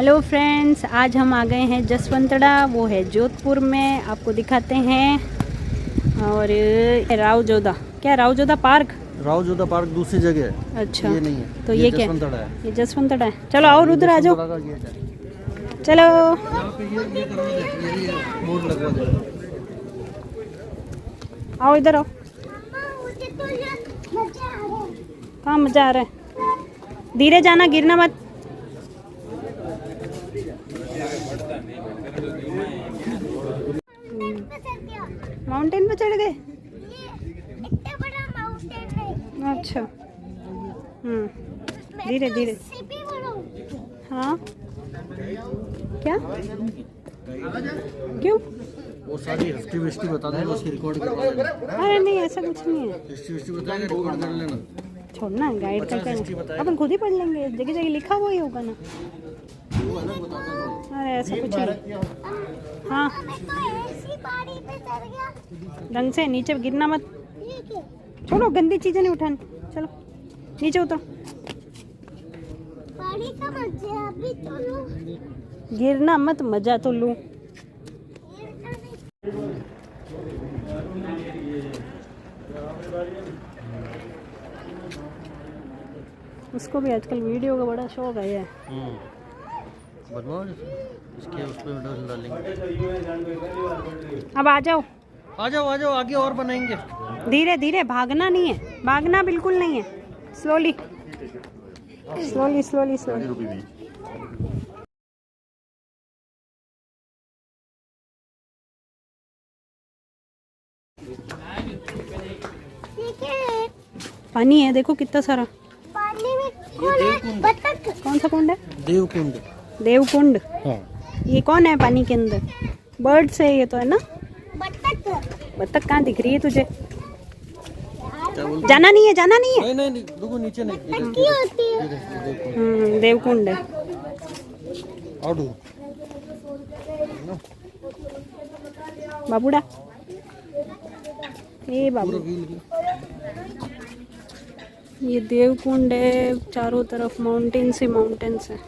Hello friends, आज हम आ गए हैं जसवंतड़ा, वो है जोधपुर में। आपको दिखाते हैं। और रावजोधा, क्या रावजोधा पार्क? रावजोधा पार्क दूसरी जगह है। अच्छा, ये नहीं है, तो ये क्या जसवंतड़ा है। ये जसवंतड़ा है। चलो और उधर आ जाओ। चलो बोर्ड लगवा दे। आओ, इधर आओ। कहाँ मजा आ रहा है? धीरे जाना, गिरना मत। माउंटेन पे चढ़ गए। इतना बड़ा माउंटेन है। अच्छा, धीरे धीरे। हाँ, क्या? क्यों? वो सारी हिस्ट्री विस्ट्री बता देंगे, उसकी रिकॉर्ड करवा देना। अरे नहीं, ऐसा कुछ नहीं है। हिस्ट्री विस्ट्री बताएंगे, रिकॉर्ड कर लेना। छोड़ना, गाइड करके अपन खुद ही पढ़ लेंगे। जगह जगह लिखा हुआ ही होगा ना। अरे ऐसा कुछ नहीं। हाँ, ढंग से नीचे गिरना मत। छोड़ो, गंदी चीजें नहीं उठानी। चलो नीचे उतरो। पानी का मजा अभी तो लो। गिरना मत, मजा तो लूं। उसको भी आजकल वीडियो का बड़ा शौक है। ये बनवाओ, इसके उस पे वीडियो डालेंगे। अब आ जाओ, आ जाओ आ जाओ, आगे और बनाएंगे। धीरे धीरे। भागना नहीं है, भागना बिल्कुल नहीं है। Slowly slowly slowly slowly. ठीक है, पानी है, देखो कितना सारा। पानी में कौन है? बतख। कौन सा कुंड है? देवकुंड। देवकुंड। हाँ, ये कौन है पानी के अंदर? बर्ड्स है ये तो, है ना? बतख। बत्तख कहाँ दिख रही है तुझे? क्या बोलते? जाना नहीं है, जाना नहीं है। नहीं नहीं, रुको, नीचे नहीं। बतख की होती है। देवकुंड है। आउट बाबूड़ा, ये बाबू। ये देवकुंड है, चारों तरफ माउंटेन्स ही माउंटेन्स है।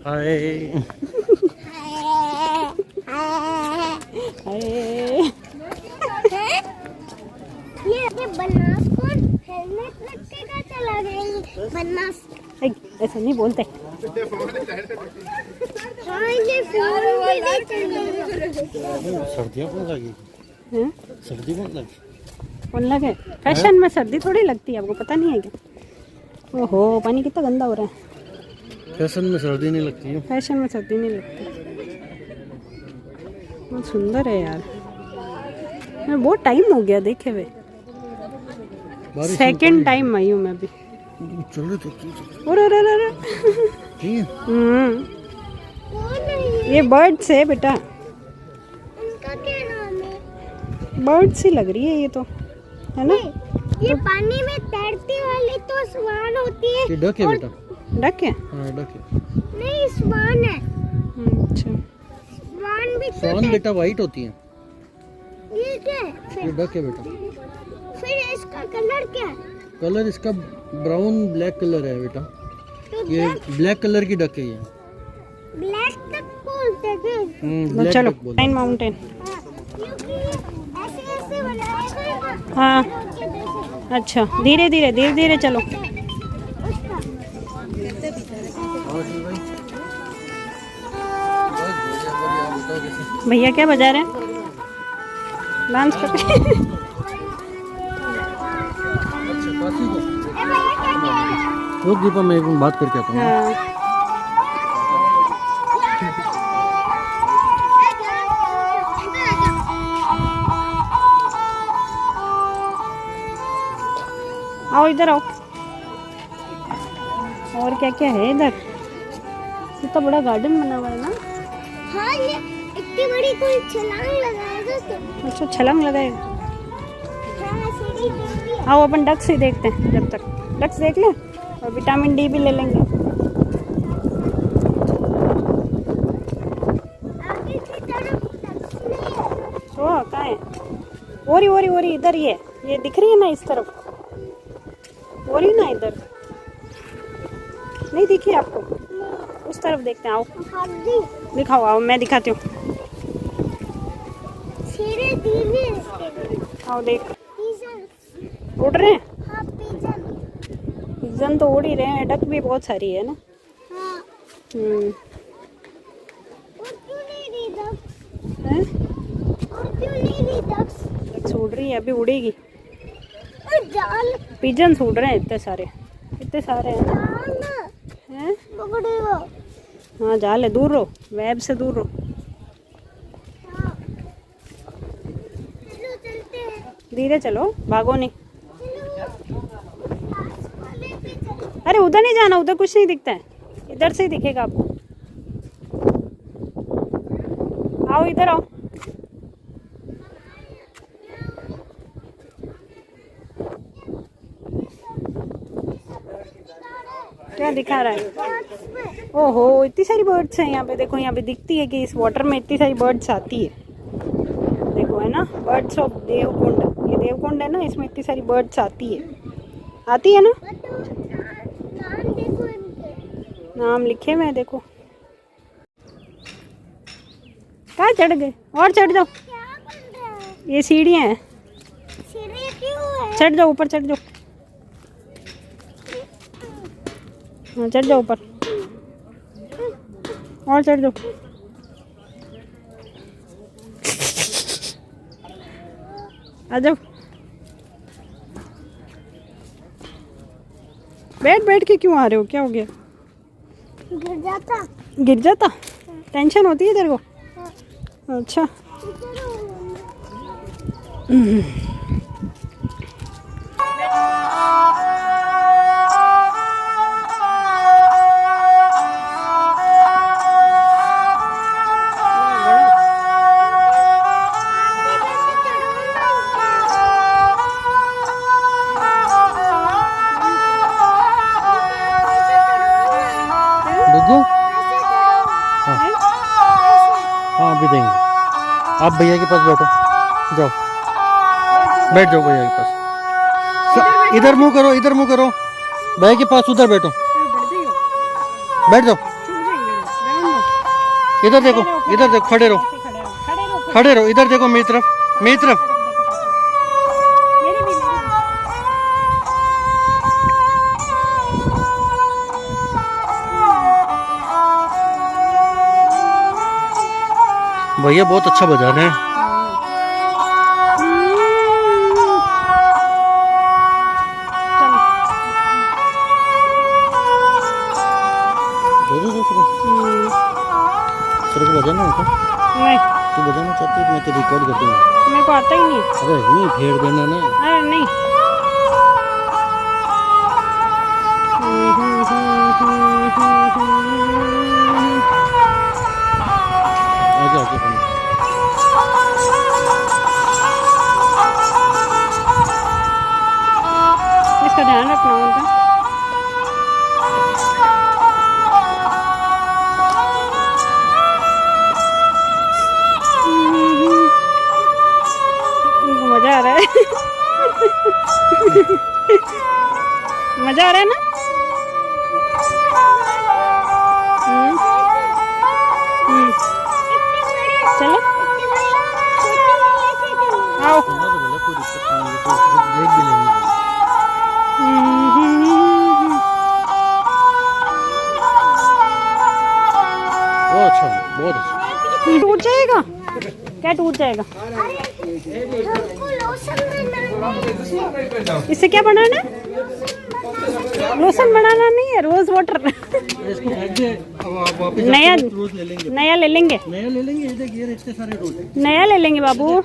हाय। ये बनास को हेलमेट लगेगा, चला गई बनास। ऐसा नहीं बोलते। हाँ, ये फोन भी देख रही सर्दियाँ कौन लगी? हैं? सर्दी कौन लगी? कौन लगे? फैशन में सर्दी थोड़ी लगती है, आपको पता नहीं है क्या? ओहो, पानी कितना गंदा हो रहा है। फैशन में सर्दी नहीं लगती है। फैशन में सर्दी नहीं लगती। बहुत सुंदर है यार। मैं बहुत टाइम हो गया देखे हुए। सेकंड टाइम आई हूँ मैं अभी। चलो तो अरे अरे अरे। ये बर्ड्स है बेटा। इनका क्या नाम है? बर्ड्स ही लग रही है ये तो, है ना? ये पानी में तैरती वाली तो स्वान होती है। ये डक है बेटा। डक है? हाँ, डक है। नहीं, स्वान है। अच्छा, स्वान भी तो स्वान बेटा वाइट होती है। ये क्या है? ये डक है बेटा। फिर इसका कलर क्या है? कलर इसका ब्राउन ब्लैक कलर है बेटा। तो ये ब्लैक कलर की डक है ये। ब्लैक तक बोलते थे। ब्लैक चलो डक बोलते हैं। Nine mountain. क्योंकि ऐसे ऐसे बनाए गए ना। हाँ, के जैसे। अच्छा, धीरे धीरे धीरे धीरे चलो। उसका भैया क्या बजा रहे हैं? डांस कर रहे हैं। रुक दीपा, मैं एक मिनट बात करके आता हूँ। हाँ, आओ इधर आओ। और क्या क्या है इधर? इतना बड़ा गार्डन बना हुआ है ना। हाँ, ये इतनी बड़ी कोई छलांग लगाएगा तो। अच्छा, छलांग लगाएगा। हाँ, सीढ़ी भी। आओ अपन डक्स ही देखते हैं। जब तक डक्स देख लें और विटामिन डी भी ले लेंगे। ओरी ओरी ओरी इधर ये दिख रही है ना इस तरफ, ओरी ना इधर नहीं दिखी आपको, उस तरफ देखते हैं। आओ हाथी दिखाओ, आओ मैं दिखाती हूँ। धीरे धीरे इसके आओ देख, पिजन उड़ रहे हैं हाँ पिजन पिजन तो उड़ ही रहे हैं, डक भी बहुत सारी है ना। हाँ और क्यों नहीं रही डक्स हैं? और क्यों नहीं रही डक्स डक्स उड़ रही है, अभी उड़ेगी। और जाल पिजन उड़ रहे हैं इतने सारे हैं ना। जाल ना हैं? पकड़ेगा हाँ जाल है, दूर रहो, वेब से दूर रहो। हाँ चलो चलते हैं धीरे चलो, भागो नहीं। चलो पास वाले पे चलो अरे उधर नहीं जाना, उधर कुछ नहीं दिखता है, इधर से ही दिखेगा आपको। आओ इधर आओ। क्या दिखा रहा है? बर्ड्स पे ओहो इतनी सारी बर्ड्स हैं यहाँ पे, देखो यहाँ पे दिखती है कि इस वाटर में इतनी सारी बर्ड्स आती है। देखो है ना, बर्ड्स ऑफ देवकुंड, ये देवकुंड है ना, इसमें इतनी सारी बर्ड्स आती है ना। बताओ नाम देखो इनके नाम लिखे हुए हैं देखो। कहाँ चढ़ गए? और चढ़ जाओ, क्या बन रहा है ये सीढ़ियाँ हैं, सीढ़ी क्यों है चढ़ जाओ ऊपर, चढ़ जाओ। हाँ चढ़ जाओ ऊपर, और चढ़ जाओ। आ जाओ, बैठ के क्यों आ रहे हो, क्या हो गया? गिर जाता? टेंशन होती है तेरे को? अच्छा हाँ अभी देंगे। आप भैया के पास बैठो, जाओ बैठ जाओ भैया के पास। इधर मुंह करो, इधर मुंह करो, भैया के पास उधर बैठो, बैठ जाओ। इधर देखो, खड़े रहो, इधर देखो मेरी तरफ। भैया बहुत अच्छा बजा रहे हैं। तेरे को बजाना है क्या? नहीं, तू बजाना चाहती है तो मैं तो रिकॉर्ड कर दूंगा। मेरे को आता ही नहीं। अरे नहीं फेर देना ना। अरे नहीं, आगे इसका ध्यान रखना होगा। मजा आ रहा है मजा आ रहा है ना। चलो आओ। कोई दिक्कत नहीं है, तो देख भी लेंगे। बहुत अच्छा, बहुत अच्छा। टूट जाएगा क्या? टूट जाएगा। हमको लोशन बनाना है। इससे क्या बनाना है? लोशन बनाना नहीं है, रोज वाटर। इसको फेंक दे, अब वापस नया रोज ले लेंगे। नया ले लेंगे, ये देख ये इतने सारे रोज नया ले लेंगे बाबू।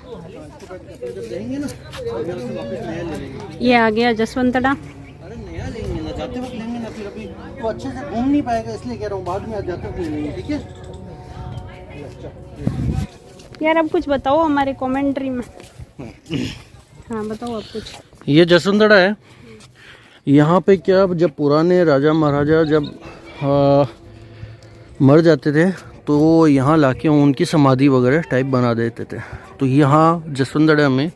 लेंगे ना, वापस नया ले लेंगे। ये आ गया जसवंतड़ा। अरे नया लेंगे ना, जाते वक्त लेंगे ना, फिर अभी वो अच्छे से घूम नहीं पाएगा, इसलिए कह रहा हूँ बाद में जाते वक्त ले लेंगे, ठीक है। यार अब कुछ बताओ हमारे कमेंट्री में। हाँ बताओ अब कुछ। ये जसवंतड़ा है। यहाँ पे क्या, जब पुराने राजा महाराजा जब मर जाते थे तो यहाँ लाके उनकी समाधि वगैरह टाइप बना देते थे। तो यहाँ जसवंतड़ा में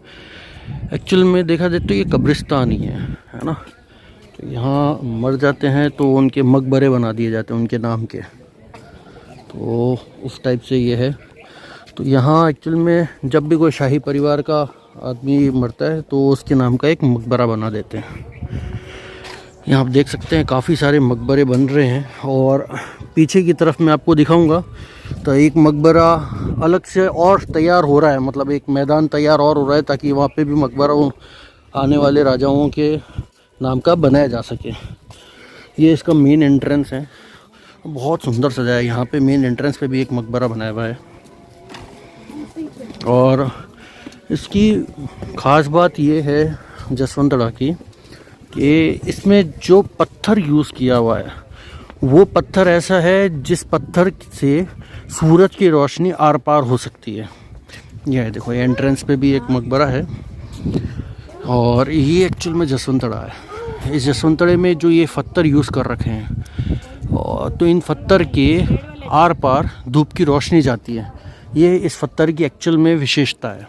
एक्चुअल में देखा जाए तो ये कब्रिस्तान ही है ना। तो यहाँ मर जाते हैं तो उनके मकबरे बना दिए जाते हैं उनके नाम के, तो उस टाइप से ये है। तो यहाँ एक्चुअल में जब भी कोई शाही परिवार का आदमी मरता है तो उसके नाम का एक मकबरा बना देते हैं। यहाँ आप देख सकते हैं काफ़ी सारे मकबरे बन रहे हैं, और पीछे की तरफ मैं आपको दिखाऊंगा तो एक मकबरा अलग से और तैयार हो रहा है, मतलब एक मैदान तैयार और हो रहा है ताकि वहाँ पे भी मकबरा आने वाले राजाओं के नाम का बनाया जा सके। ये इसका मेन एंट्रेंस है, बहुत सुंदर सजाया है। यहाँ पे मेन एंट्रेंस पे भी एक मकबरा बनाया हुआ है, और इसकी ख़ास बात ये है जसवंतड़ा की कि इसमें जो पत्थर यूज़ किया हुआ है वो पत्थर ऐसा है जिस पत्थर से सूरज की रोशनी आर पार हो सकती है। यह देखो, ये एंट्रेंस पे भी एक मकबरा है, और ये एक्चुअल में जसवंतड़ा है। इस जसवंतड़े में जो ये पत्थर यूज़ कर रखे हैं, और तो इन पत्थर के आर पार धूप की रोशनी जाती है। ये इस पत्थर की एक्चुअल में विशेषता है।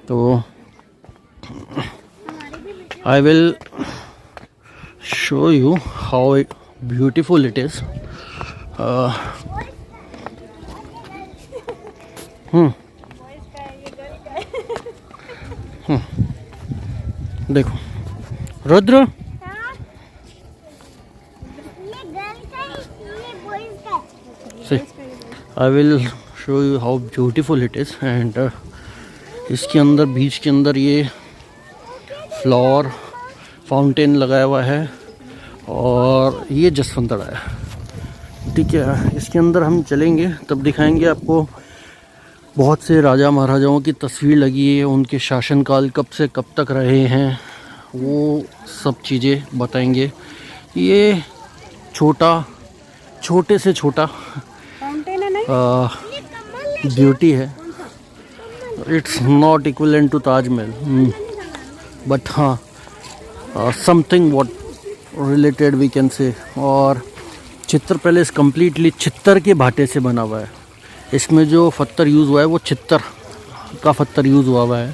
तो I will show you how beautiful it is. देखो रुद्र, ये गर्ल का है, ये बॉयज का है। see, I will show you how beautiful it is, and इसके अंदर बीच के अंदर ये फ्लावर फाउंटेन लगाया हुआ है, और ये जसवंतड़ा है। ठीक है, इसके अंदर हम चलेंगे तब दिखाएंगे आपको। बहुत से राजा महाराजाओं की तस्वीर लगी है, उनके शासनकाल कब से कब तक रहे हैं वो सब चीज़ें बताएंगे। ये छोटे से छोटा फाउंटेन है नहीं? ब्यूटी है। It's not equivalent to Taj Mahal, but हाँ something what related we can say. और चित्तर पैलेस कम्प्लीटली चित्तर के भाटे से बना हुआ है। इसमें जो पत्थर यूज़ हुआ है वो चित्तर का पत्थर यूज़ हुआ है,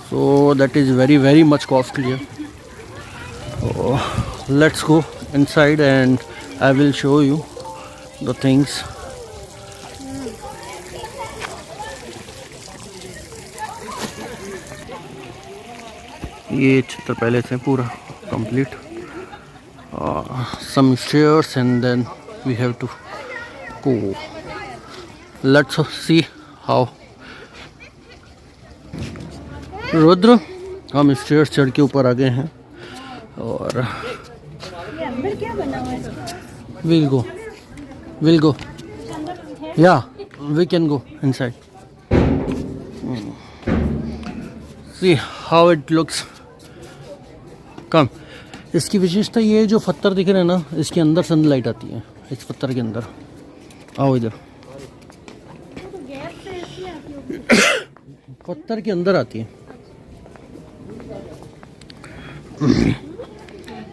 so that is very very much costly. Let's go inside and I will show you the things. ये चित्तर पैलेस है पूरा complete. some stairs and then we have to go. Let's see how. Rudra, हम stairs चढ़ के ऊपर आ गए हैं, और ये अंदर क्या बना हुआ है? we'll go yeah, we can go inside. See how it looks. कम इसकी विशेषता ये है, जो पत्थर दिख रहे हैं ना, इसके अंदर सनलाइट आती है, इस पत्थर के अंदर। आओ इधर, पत्थर के अंदर आती है।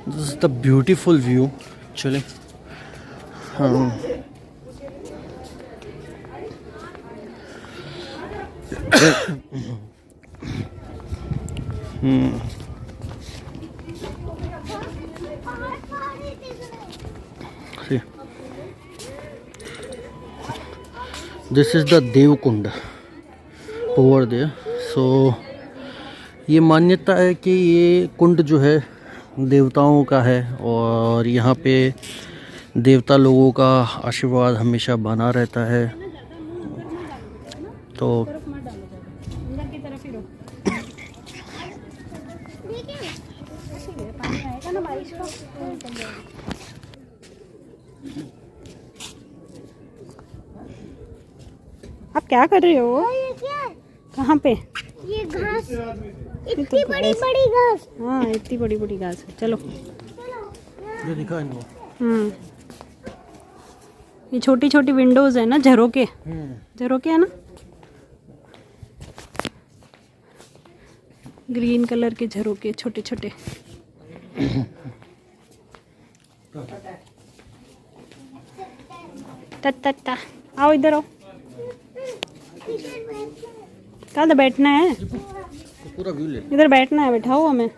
This is the beautiful view. चले this is the Devkund over there. So ये मान्यता है कि ये कुंड जो है देवताओं का है, और यहाँ पे देवता लोगों का आशीर्वाद हमेशा बना रहता है। तो अंदर की तरफ ही रुक। पानी आएगा ना बारिश का, तो निकल जाएगा। आप क्या कर रहे हो? ये क्या है? कहाँ पे? ये घास, इतनी बड़ी बड़ी घास। हाँ, इतनी बड़ी बड़ी घास है। चलो। ये दिखा इनको। ये छोटी छोटी विंडोज है ना, झरोके है ना, ग्रीन कलर के झरोके छोटे छोटे। ता आओ इधर आओ। कहाँ बैठना है? पूरा व्यू ले। इधर बैठना है, बैठाओ हमें।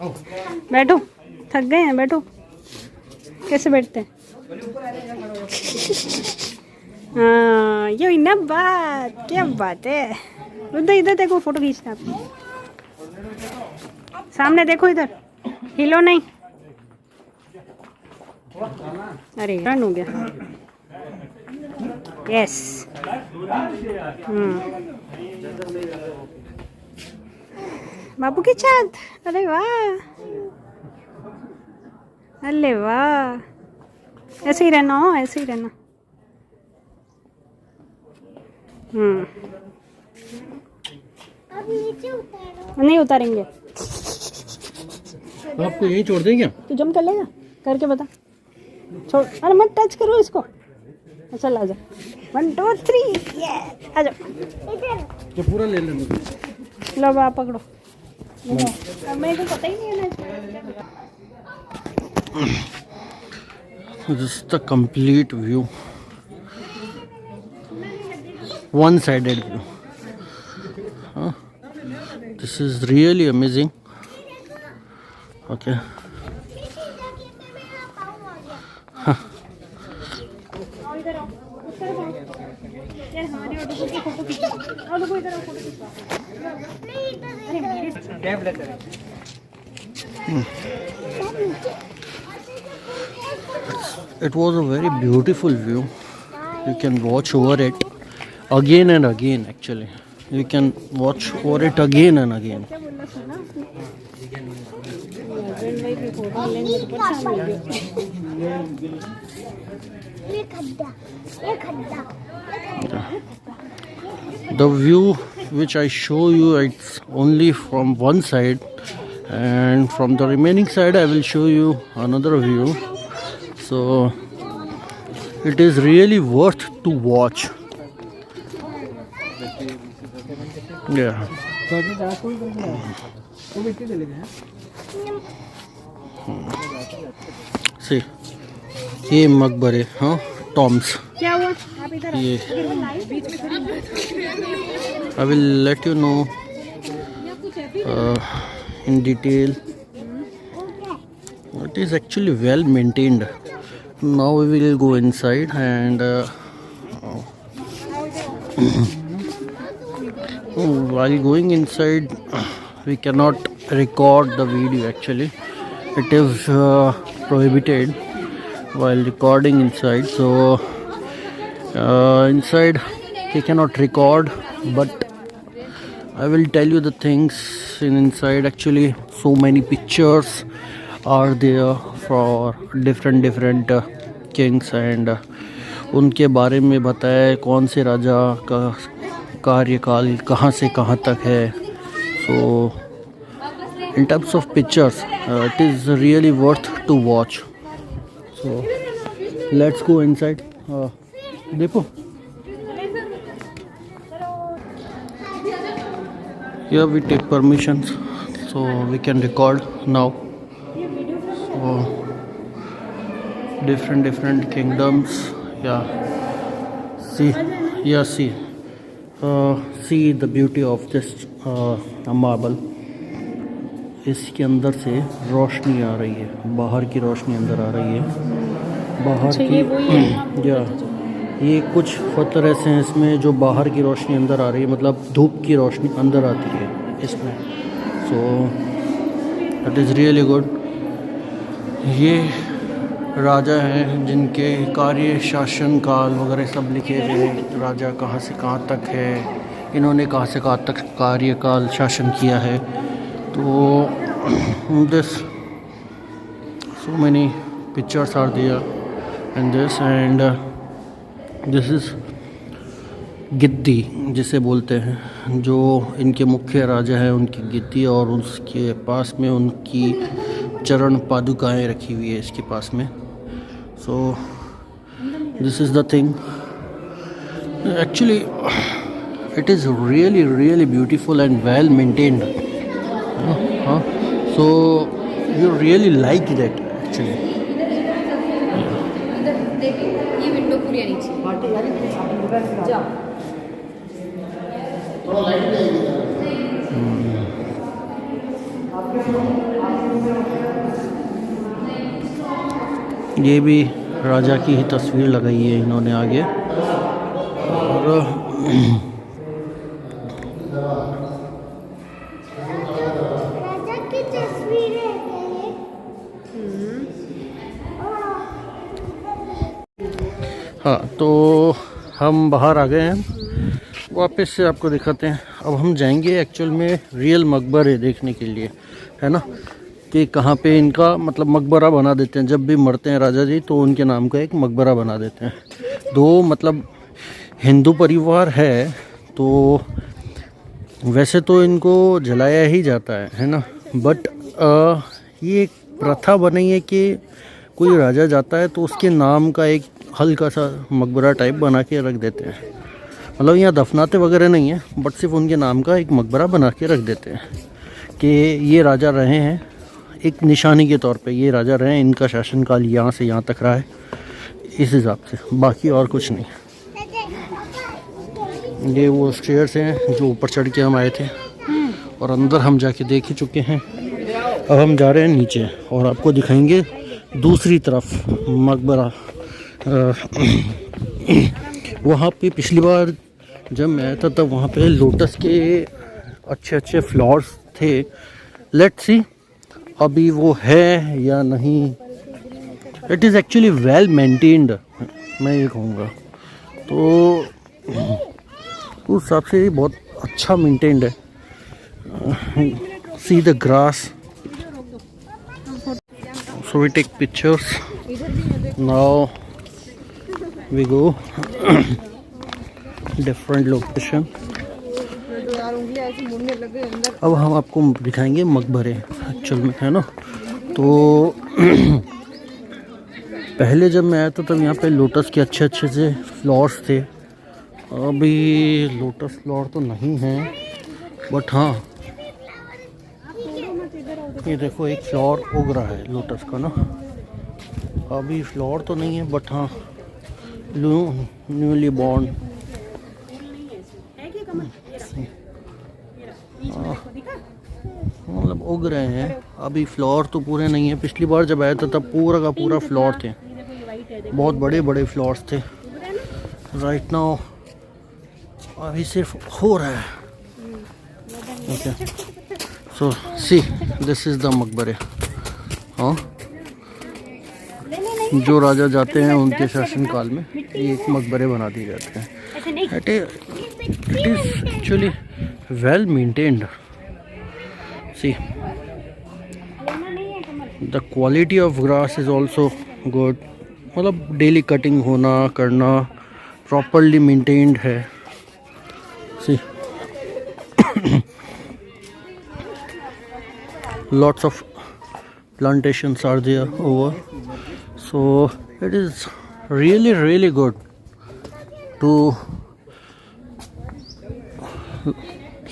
आओ। बैठो, थक गए हैं, बैठो। कैसे बैठते हैं? हाँ, ये हुई ना बात, क्या बात है। उधर इधर देखो, फोटो खींचना आपने। सामने देखो, इधर हिलो नहीं। अरे रन हो गया। यस। बाबू की छत, अरे वाह, अरे वाह। ऐसे ही रहना हो, ऐसे ही रहना। अब नीचे उतारो। नहीं उतारेंगे। आपको यही छोड़ दें क्या? तू जंप कर लेगा? करके बता। छोड़, अरे मत टच करो इसको। चल आजा। 1 2 3, ये आ जाओ। इधर ये पूरा ले लेना। लो आप पकड़ो। अब मेरे को पता ही नहीं है ना। This is the complete view. One-sided view. This is really amazing. Okay. हमारे ऑटो की फोटो खींचो। आओ देखो इधर, फोटो खींचो। अरे मेरे टैब लेते हैं। It was a very beautiful view. You can watch over it again and again. Actually, you can watch over it again and again. क्या बोलना सुना आपने? हस्बैंड वाइफ की फोटो लेंगे तो परेशान हो गए। ये खड्डा, ये खड्डा। The view which I show you, it's only from one side, and from the remaining side I will show you another view. So it is really worth to watch. Yeah. See, ये मकबरे, हाँ, Tom's. क्या हुआ? आप इधर आओ। ये बीच में खड़ी हो। I will let you know in detail. It is actually well maintained. Now we will go inside and while going inside we cannot record the video. Actually, it is prohibited while recording inside. So inside we cannot record, but I will tell you the things inside. Actually, so many pictures are there for different kings, and उनके बारे में बताया कौन से राजा का कार्यकाल कहाँ से कहाँ तक है. So in terms of pictures, it is really worth to watch. So let's go inside. देखो, here we take permissions so we can record now. So different kingdoms. Yeah, see, yeah, see the beauty of this marble. इसके अंदर से रोशनी आ रही है, बाहर की रोशनी अंदर आ रही है, बाहर की। या ये कुछ पत्थर ऐसे हैं इसमें जो बाहर की रोशनी अंदर आ रही है, मतलब धूप की रोशनी अंदर आती है इसमें. So it is really good. ये राजा हैं जिनके कार्य शासन काल वगैरह सब लिखे हुए हैं. राजा कहाँ से कहाँ तक है, इन्होंने कहाँ से कहाँ तक कार्यकाल शासन किया है. तो this so many pictures are there in this, and this is giddy जिसे बोलते हैं, जो इनके मुख्य राजा हैं उनकी गिद्दी, और उसके पास में उनकी चरण पादुकाएं रखी हुई है इसके पास में. सो this is the thing. Actually it is really beautiful and well maintained. So you really like that actually. ये विंडो पूरी आनी चाहिए. जाओ. ये भी राजा की ही तस्वीर लगाई है इन्होंने आगे। और राजा की तस्वीर है ये। हाँ, तो हम बाहर आ गए हैं, वापस से आपको दिखाते हैं। अब हम जाएंगे एक्चुअल में रियल मकबरे देखने के लिए, है ना, कि कहाँ पे इनका मतलब मकबरा बना देते हैं। जब भी मरते हैं राजा जी तो उनके नाम का एक मकबरा बना देते हैं। दो मतलब हिंदू परिवार है तो वैसे तो इनको जलाया ही जाता है ना, बट ये एक प्रथा बनी है कि कोई राजा जाता है तो उसके नाम का एक हल्का सा मकबरा टाइप बना के रख देते हैं। मतलब यहाँ दफनाते वगैरह नहीं है, बट सिर्फ उनके नाम का एक मकबरा बना के रख देते हैं कि ये राजा रहे हैं, एक निशानी के तौर पे ये राजा रहे हैं, इनका शासनकाल यहाँ से यहाँ तक रहा है, इस हिसाब से, बाकी और कुछ नहीं। ये वो स्टेयर्स हैं जो ऊपर चढ़ के हम आए थे और अंदर हम जाके देख ही चुके हैं। अब हम जा रहे हैं नीचे और आपको दिखाएंगे दूसरी तरफ मकबरा। वहाँ पे पिछली बार जब मैं आया था तब वहाँ पे लोटस के अच्छे अच्छे फ्लावर्स थे। लेट्स सी अभी वो है या नहीं। It is actually well maintained, मैं ये कहूँगा। तो उस हिसाब से ये बहुत अच्छा मेंटेन्ड है। See the grass. So we take pictures. Now we go different location. अब हम आपको दिखाएंगे मकबरे एक्चुअल में, है ना। तो पहले जब मैं आया था तब यहाँ पे लोटस के अच्छे अच्छे से फ्लावर्स थे। अभी लोटस फ्लावर तो नहीं है, बट हाँ ये देखो एक फ्लावर उग रहा है लोटस का ना। अभी फ्लावर तो नहीं है, बट हाँ न्यूली बॉर्न मतलब उग रहे हैं। अभी फ्लावर तो पूरे नहीं है। पिछली बार जब आया था तब पूरा का पूरा फ्लावर थे, बहुत बड़े बड़े फ्लावर्स थे। राइट नाउ अभी सिर्फ हो रहा है। Okay, so C this is the मकबरे। हाँ, जो राजा जाते हैं उनके शासनकाल में ये एक मकबरे बना दिए जाते हैं। It is actually well maintained. See the quality of grass is also good. मतलब डेली कटिंग होना करना प्रॉपरली मेंटेन्ड है। सी lots of plantations are there over, so it is really good to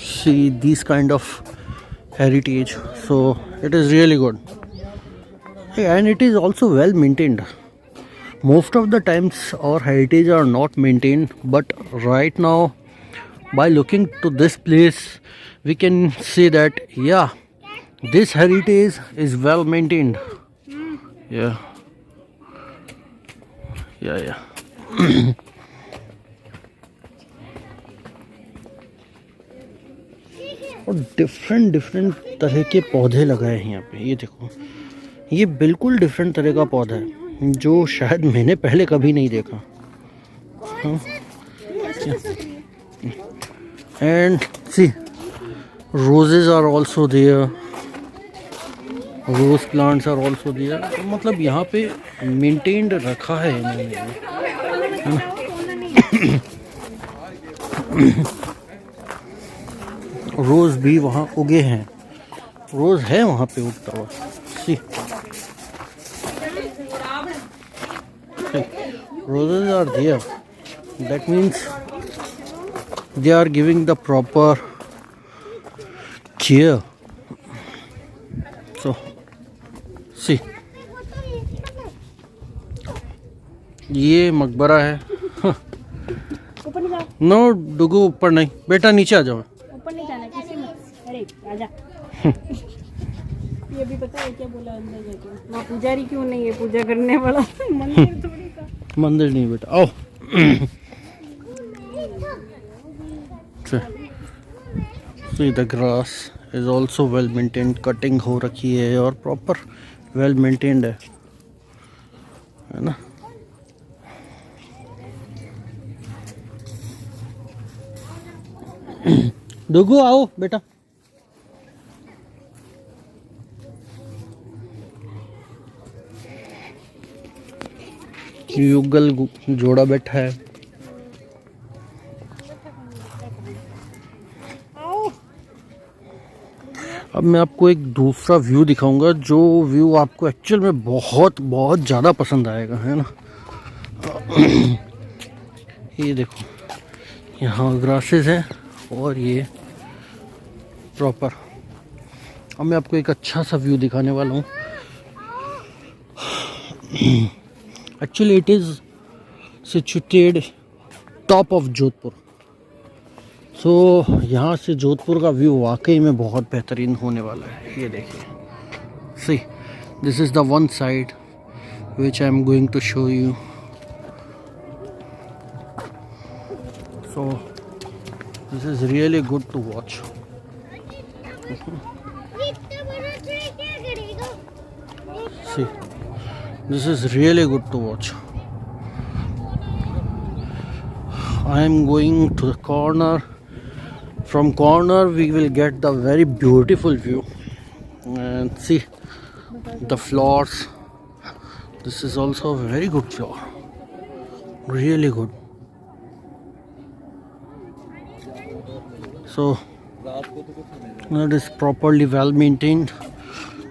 see these kind of heritage. So it is really good, and it is also well maintained. Most of the times our heritage are not maintained, but right now by looking to this place we can say that yeah, this heritage is well maintained. Yeah. और different तरह के पौधे लगाए हैं यहाँ पे। ये देखो, ये बिल्कुल डिफरेंट तरह का पौधा है जो शायद मैंने पहले कभी नहीं देखा। And see roses are also there, rose plants are also there. मतलब यहाँ पे मेंटेन्ड रखा है इन्होंने। रोज भी वहाँ उगे हैं, रोज है वहाँ पे उगता हुआ। सी roses are there, that means they are giving the proper care. So see, ये मकबरा है। नो डुगू ऊपर नहीं, बेटा नीचे आ जाओ। ऊपर नहीं जाना किसी में। अरे आजा। ये भी पता है क्या बोला अंदर जाके, वहाँ पुजारी क्यों नहीं है पूजा करने वाला? मंदिर थोड़ी सा। मंदिर नहीं बेटा, आओ। See the grass is also well maintained, cutting हो रखी है और प्रॉपर वेल मेंटेन्ड है ना। डुगू आओ बेटा। युगल जोड़ा बैठा है। अब मैं आपको एक दूसरा व्यू दिखाऊंगा, जो व्यू आपको एक्चुअल में बहुत बहुत ज़्यादा पसंद आएगा, है ना। ये देखो, यहाँ ग्रासेस हैं और ये प्रॉपर। अब मैं आपको एक अच्छा सा व्यू दिखाने वाला हूँ। Actually it is situated top of Jodhpur. So यहाँ से जोधपुर का व्यू वाकई में बहुत बेहतरीन होने वाला है। ये देखिए, see this is the one side which I am going to show you. So this is really good to watch. See this is really good to watch. I am going to the corner. From corner we will get the very beautiful view and see the flowers. This is also a very good flower, really good. So it is properly well maintained,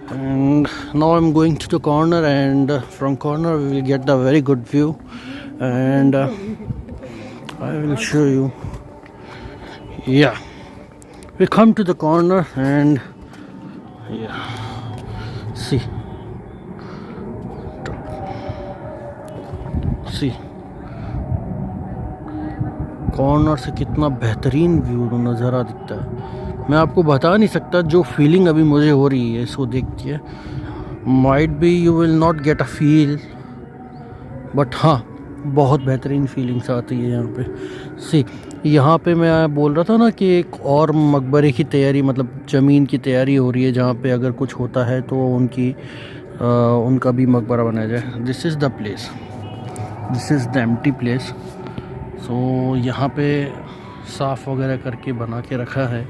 and now I'm going to the corner, and from corner we will get the very good view, and I will show you. Yeah, we come to the corner and yeah, see corner से कितना बेहतरीन view नज़ारा दिखता है। मैं आपको बता नहीं सकता जो फीलिंग अभी मुझे हो रही है इसको देख के। Might be you will not get a feel, but हाँ बहुत बेहतरीन फीलिंग्स आती है यहाँ पे। सी यहाँ पे मैं बोल रहा था ना कि एक और मकबरे की तैयारी, मतलब ज़मीन की तैयारी हो रही है, जहाँ पे अगर कुछ होता है तो उनका भी मकबरा बनाया जाए। This is the place, this is the empty place. So यहाँ पे साफ़ वगैरह करके बना के रखा है,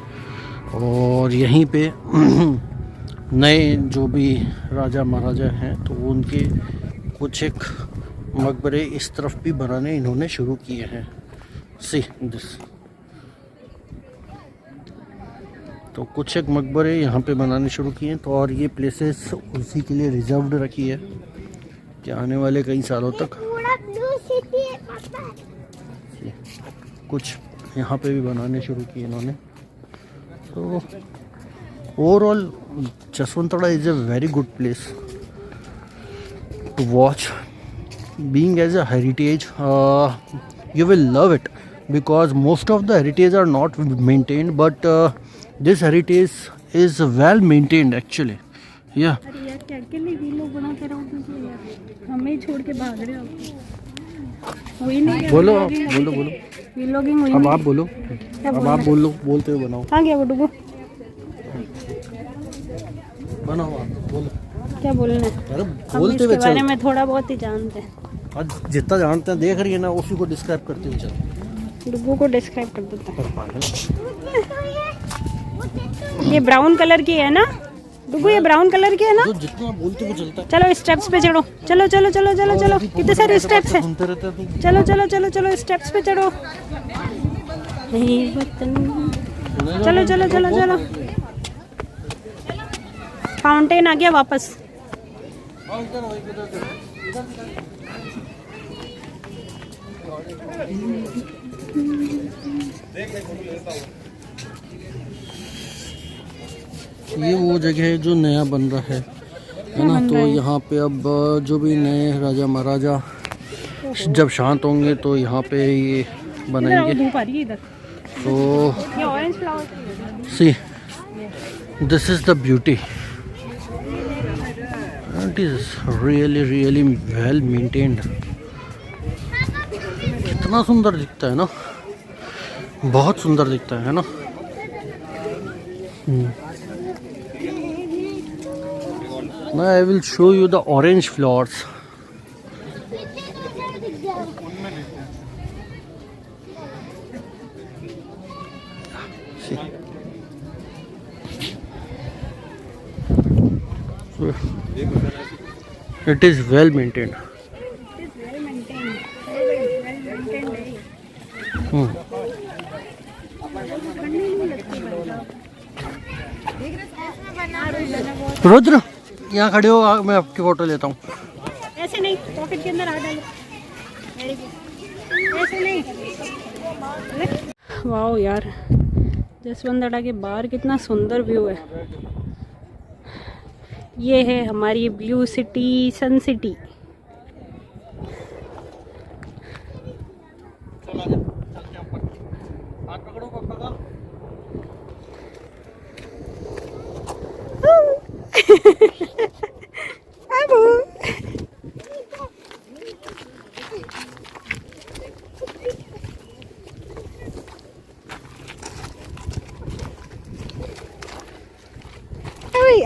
और यहीं पे नए जो भी राजा महाराजा हैं तो उनके कुछ एक मकबरे इस तरफ भी बनाने इन्होंने शुरू किए हैं। सी दिस, तो कुछ एक मकबरे यहाँ पे बनाने शुरू किए हैं। तो और ये प्लेसेस उसी के लिए रिजर्व्ड रखी है कि आने वाले कई सालों तक कुछ यहाँ पे भी बनाने शुरू किए इन्होंने। तो overall Jaswant Thada is a very good place to watch. Being as a heritage, you will love it, because most of the heritage are not maintained, but this heritage is well maintained actually. Yeah. अरे यार क्या अकेले भी लोग बनाते रहोगे यार, हमें छोड़ के भाग रहे हो। वही नहीं, बोलो व्लॉगिंग हुई। अब आप बोलो, अब आप बोलो, बोलते हुए बनाओ। कहाँ गया वो डुगू? बनाओ आप, बोलो क्या बोलना है? अरे हम बोलते हुए इसके बारे चलो। में थोड़ा बहुत ही जानते हैं। आज जितना जानते हैं देख रही है ना, उसी को डिस्क्राइब करते हुए चलो। डुगू को डिस्क्राइब कर देता है। ये ब्राउन कलर की है ना डुगू? ये ब्राउन कलर की है ना? तो जितना बोलते हुए चलता है। चलो स्टेप्स पे चढ़ो, चलो चलो चलो चलो चलो, कितने सारे स्टेप्स हैं। सुनते रहते हैं तुम। चलो चलो चलो चलो स्टेप्स पे चढ़ो। चलो चलो चलो चलो, फाउंटेन आ गया वापस। ये वो जगह है जो नया बन रहा है ना। तो यहाँ पे अब जो भी नए राजा महाराजा जब शांत होंगे तो यहाँ पे ये बनाएंगे। धूप आ रही है इधर। तो ये orange flower C this is the beauty. It is really well maintained. कितना सुंदर दिखता है ना, बहुत सुंदर दिखता है ना। Now I will show you the orange flowers. See. So, it is well maintained. Rudra यहाँ खड़े हो, मैं आपकी फोटो लेता हूँ। ऐसे नहीं, पॉकेट के अंदर आ डालो। ऐसे नहीं। वाओ यार, जसवंतड़ा के बाहर कितना सुंदर व्यू है। ये है हमारी ब्लू सिटी, सन सिटी।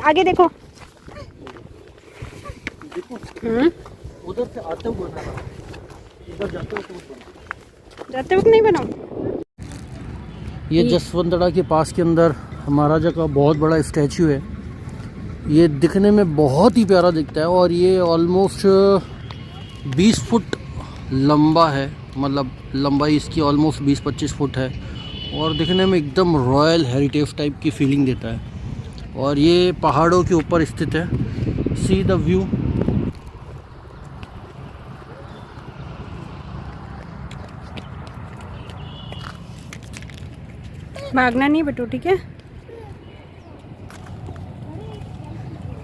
आगे देखो। उधर से आते हुए बना, इधर जाते वक्त नहीं बनाओ। ये जसवंतड़ा के पास के अंदर महाराजा का बहुत बड़ा स्टैचू है। ये दिखने में बहुत ही प्यारा दिखता है और ये ऑलमोस्ट 20 फुट लंबा है, मतलब लंबाई इसकी ऑलमोस्ट 20-25 फुट है और दिखने में एकदम रॉयल हेरिटेज टाइप की फीलिंग देता है। और ये पहाड़ों के ऊपर स्थित है। See the view. भागना नहीं बेटू, ठीक है।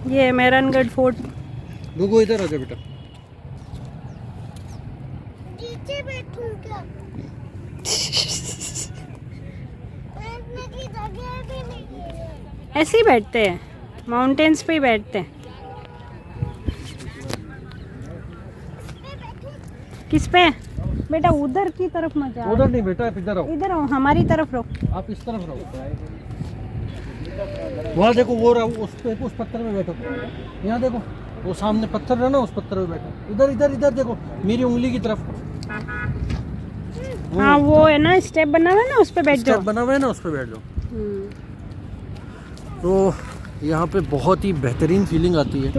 ये है मेहरानगढ़ फोर्ट। रुको, इधर आ जा बेटा। नीचे बैठूं क्या? बैठने की जगह भी नहीं है। ऐसे ही बैठते हैं, माउंटेन्स पे ही बैठते हैं। किस पे बेटा? उधर की तरफ मत जाओ। उधर नहीं बेटा, इधर आओ। इधर आओ, हमारी तरफ रहो। आप इस तरफ रहो। वहाँ देखो, वो रहो, उस पत्थर में बैठो। यहाँ देखो, वो सामने पत्थर है ना, उस पत्थर में बैठो। इधर इधर इधर देखो, मेरी उंगली की तरफ। हाँ, वो है ना स्टेप बना हुआ है ना, उस पे बैठ जाओ। बना हुआ है ना, उस पे बैठ जाओ। तो यहाँ पे बहुत ही बेहतरीन फीलिंग आती है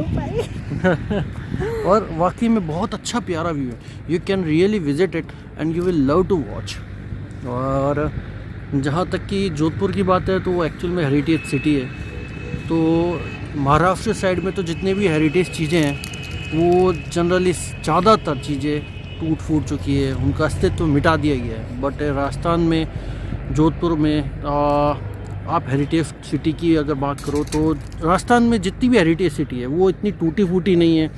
और वाकई में बहुत अच्छा प्यारा व्यू है। You can really visit it and you will love to watch. और जहाँ तक कि जोधपुर की बात है तो वो एक्चुअल में हेरिटेज सिटी है। तो महाराष्ट्र साइड में तो जितने भी हेरिटेज चीज़ें हैं वो जनरली ज़्यादातर चीज़ें टूट फूट चुकी है, उनका अस्तित्व मिटा दिया गया है। बट राजस्थान में, जोधपुर में आप हेरिटेज सिटी की अगर बात करो तो राजस्थान में जितनी भी हेरिटेज सिटी है वो इतनी टूटी फूटी नहीं है।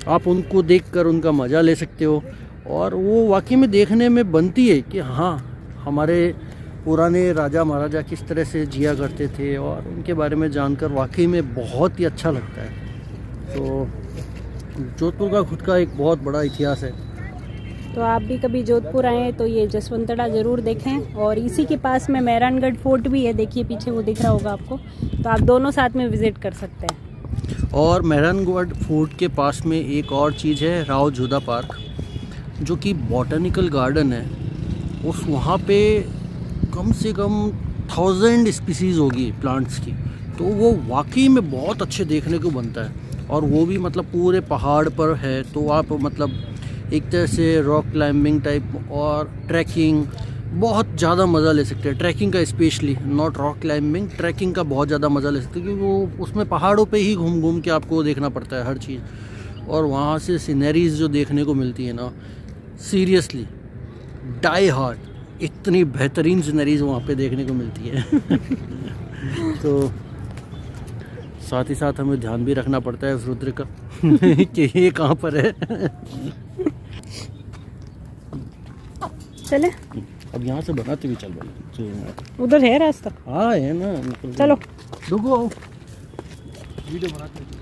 आप उनको देखकर उनका मज़ा ले सकते हो और वो वाकई में देखने में बनती है कि हाँ, हमारे पुराने राजा महाराजा किस तरह से जिया करते थे और उनके बारे में जानकर वाकई में बहुत ही अच्छा लगता है। तो जोधपुर का खुद का एक बहुत बड़ा इतिहास है। तो आप भी कभी जोधपुर आएँ तो ये जसवंतड़ा ज़रूर देखें। और इसी के पास में मेहरानगढ़ फोर्ट भी है, देखिए पीछे वो दिख रहा होगा आपको। तो आप दोनों साथ में विज़िट कर सकते हैं। और मेहरानगढ़ फोर्ट के पास में एक और चीज़ है, राव जोधा पार्क, जो कि बॉटनिकल गार्डन है। उस वहाँ पे कम से कम 1000 स्पीसीज़ होगी प्लांट्स की। तो वो वाकई में बहुत अच्छे देखने को बनता है और वो भी मतलब पूरे पहाड़ पर है। तो आप मतलब एक तरह से रॉक क्लाइंबिंग टाइप और ट्रैकिंग बहुत ज़्यादा मज़ा ले सकते हैं। ट्रैकिंग का specially, not rock climbing, trekking का बहुत ज़्यादा मज़ा ले सकते हैं क्योंकि वो उसमें पहाड़ों पे ही घूम घूम के आपको देखना पड़ता है हर चीज़। और वहाँ से सीनरीज जो देखने को मिलती है ना, सीरियसली डाई हार्ट, इतनी बेहतरीन सीनरीज वहाँ पे देखने को मिलती है। तो साथ ही साथ हमें ध्यान भी रखना पड़ता है उस रुद्र का कि ये कहाँ पर है। चले, अब यहाँ से बनाते हुए चल भाई, उधर है रास्ता। हाँ है ना, चलो रुको, वीडियो बनाते हुए।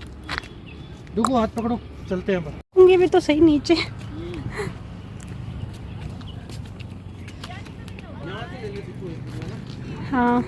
डुगू हाथ पकड़ो, चलते हैं अपन। होंगे भी तो सही नीचे। हाँ